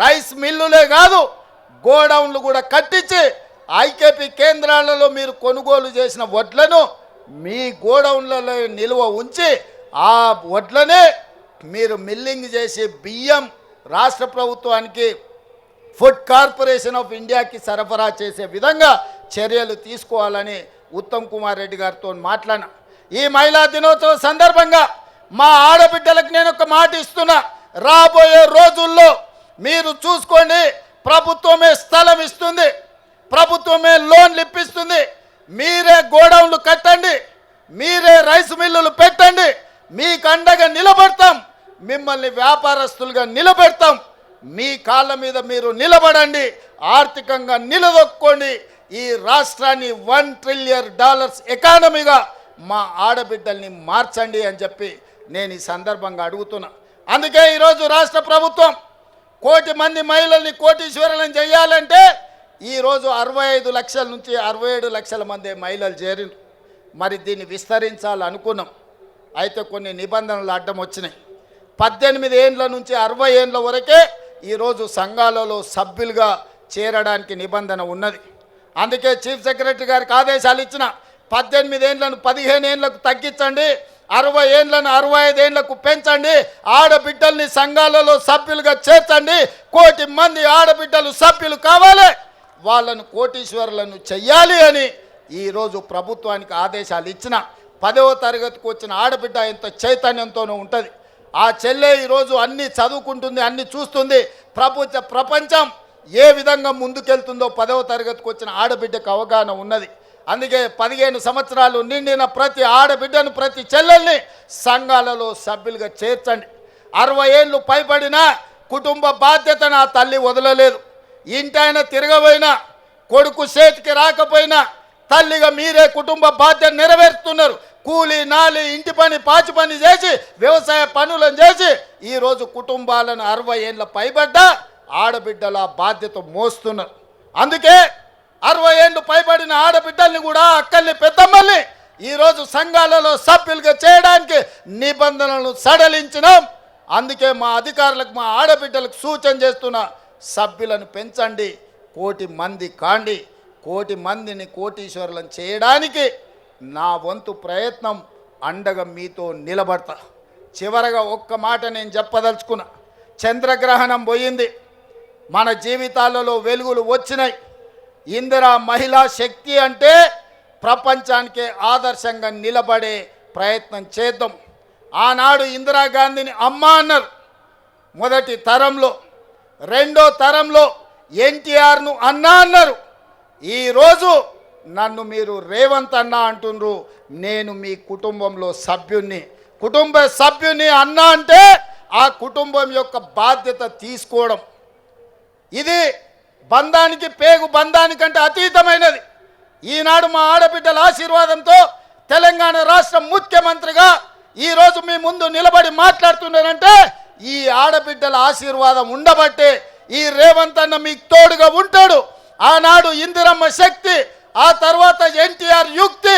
Rice మిల్లులే కాదు గోడౌన్లు కూడా కట్టించి ఐకేపీ కేంద్రాలలో మీరు కొనుగోలు చేసిన వడ్లను మీ గోడౌన్లలో నిల్వ ఉంచి ఆ వడ్లనే మీరు మిల్లింగ్ చేసి బియ్యం రాష్ట్ర ప్రభుత్వానికి ఫుడ్ కార్పొరేషన్ ఆఫ్ ఇండియాకి సరఫరా చేసే విధంగా చర్యలు తీసుకోవాలని ఉత్తమ్ కుమార్ రెడ్డి గారితో మాట్లాడిన ఈ మహిళా దినోత్సవ సందర్భంగా మా ఆడబిడ్డలకు నేను ఒక మాట ఇస్తున్నా, రాబోయే రోజుల్లో మీరు చూసుకోండి, ప్రభుత్వమే స్థలం ఇస్తుంది, ప్రభుత్వమే లోన్లు ఇప్పిస్తుంది, మీరే గోడౌన్లు కట్టండి, మీరే రైస్ మిల్లులు పెట్టండి, మీకు అండగా నిలబడతాం, మిమ్మల్ని వ్యాపారస్తులుగా నిలబెడతాం, మీ కాళ్ళ మీద మీరు నిలబడండి, ఆర్థికంగా నిలదొక్కోండి, ఈ రాష్ట్రాన్ని $1 ట్రిలియన్ ఎకానమీగా మా ఆడబిడ్డల్ని మార్చండి అని చెప్పి నేను ఈ సందర్భంగా అడుగుతున్నా. అందుకే ఈరోజు రాష్ట్ర ప్రభుత్వం 1 కోటి మంది మహిళల్ని కోటీశ్వరులను చేయాలంటే ఈరోజు 65 లక్షల నుంచి 67 లక్షల మంది మహిళలు చేరిన. మరి దీన్ని విస్తరించాలనుకున్నాం, అయితే కొన్ని నిబంధనలు అడ్డం వచ్చినాయి. 18 ఏండ్ల నుంచి 60 ఏండ్ల వరకే ఈరోజు సంఘాలలో సభ్యులుగా చేరడానికి నిబంధన ఉన్నది. అందుకే చీఫ్ సెక్రటరీ గారికి ఆదేశాలు ఇచ్చిన 18 ఏండ్లను 15 ఏండ్లకు తగ్గించండి, 60 ఏండ్లను 65 ఏండ్లకు పెంచండి, ఆడబిడ్డల్ని సంఘాలలో సభ్యులుగా చేర్చండి, 1 కోటి మంది ఆడబిడ్డలు సభ్యులు కావాలి, వాళ్ళను కోటీశ్వరులను చెయ్యాలి అని ఈరోజు ప్రభుత్వానికి ఆదేశాలు ఇచ్చిన. 10వ తరగతికి వచ్చిన ఆడబిడ్డ ఎంత చైతన్యంతోనూ ఉంటుంది. ఆ చెల్లె ఈరోజు అన్నీ చదువుకుంటుంది, అన్నీ చూస్తుంది, ప్రపంచం ఏ విధంగా ముందుకెళ్తుందో 10వ తరగతికి వచ్చిన ఆడబిడ్డకు అవగాహన ఉన్నది. అందుకే 15 సంవత్సరాలు నిండిన ప్రతి ఆడబిడ్డను, ప్రతి చెల్లెల్ని సంఘాలలో సభ్యులుగా చేర్చండి. 60 ఏళ్ళు పైబడిన కుటుంబ బాధ్యతను ఆ తల్లి వదలలేదు. ఇంటైనా తిరగబోయినా, కొడుకు చేతికి రాకపోయినా తల్లిగా మీరే కుటుంబ బాధ్యత నెరవేరుస్తున్నారు. కూలి నాలి ఇంటి పని పాచి పని చేసి వ్యవసాయ పనులను చేసి ఈరోజు కుటుంబాలను 60 ఏళ్ళ పైబడ్డ ఆడబిడ్డల బాధ్యత మోస్తున్నారు. అందుకే 60 ఏళ్ళు పైబడిన ఆడబిడ్డల్ని కూడా అక్కల్ని పెద్దమ్మల్ని ఈరోజు సంఘాలలో సభ్యులుగా చేయడానికి నిబంధనలను సడలించినాం. అందుకే మా అధికారులకు, మా ఆడబిడ్డలకు సూచన చేస్తున్న, సభ్యులను పెంచండి, 1 కోటి మంది కాండి, 1 కోటి మందిని కోటీశ్వరులను చేయడానికి నా వంతు ప్రయత్నం, అండగా మీతో నిలబడతా. చివరగా ఒక్క మాట నేను చెప్పదలుచుకున్నా, చంద్రగ్రహణం పోయింది, మన జీవితాలలో వెలుగులు వచ్చినాయి. ఇందిరా మహిళా శక్తి అంటే ప్రపంచానికే ఆదర్శంగా నిలబడే ప్రయత్నం చేద్దాం. ఆనాడు ఇందిరాగాంధీని అమ్మ అన్నారు మొదటి తరంలో, రెండో తరంలో ఎన్టీఆర్ను అన్న అన్నారు. ఈరోజు నన్ను మీరు రేవంత్ అన్న అంటున్నారు. నేను మీ కుటుంబంలో సభ్యుణ్ణి, కుటుంబ సభ్యుని అన్న అంటే ఆ కుటుంబం యొక్క బాధ్యత తీసుకోవడం. ఇది బంధానికి, పేగు బంధానికంటే అతీతమైనది. ఈనాడు మా ఆడబిడ్డల ఆశీర్వాదంతో తెలంగాణ రాష్ట్ర ముఖ్యమంత్రిగా ఈరోజు మీ ముందు నిలబడి మాట్లాడుతున్నారంటే ఈ ఆడబిడ్డల ఆశీర్వాదం ఉండబట్టే ఈ రేవంత్ అన్న మీకు తోడుగా ఉంటాడు. ఆనాడు ఇందిరమ్మ శక్తి, ఆ తర్వాత ఎన్టీఆర్ యుక్తి,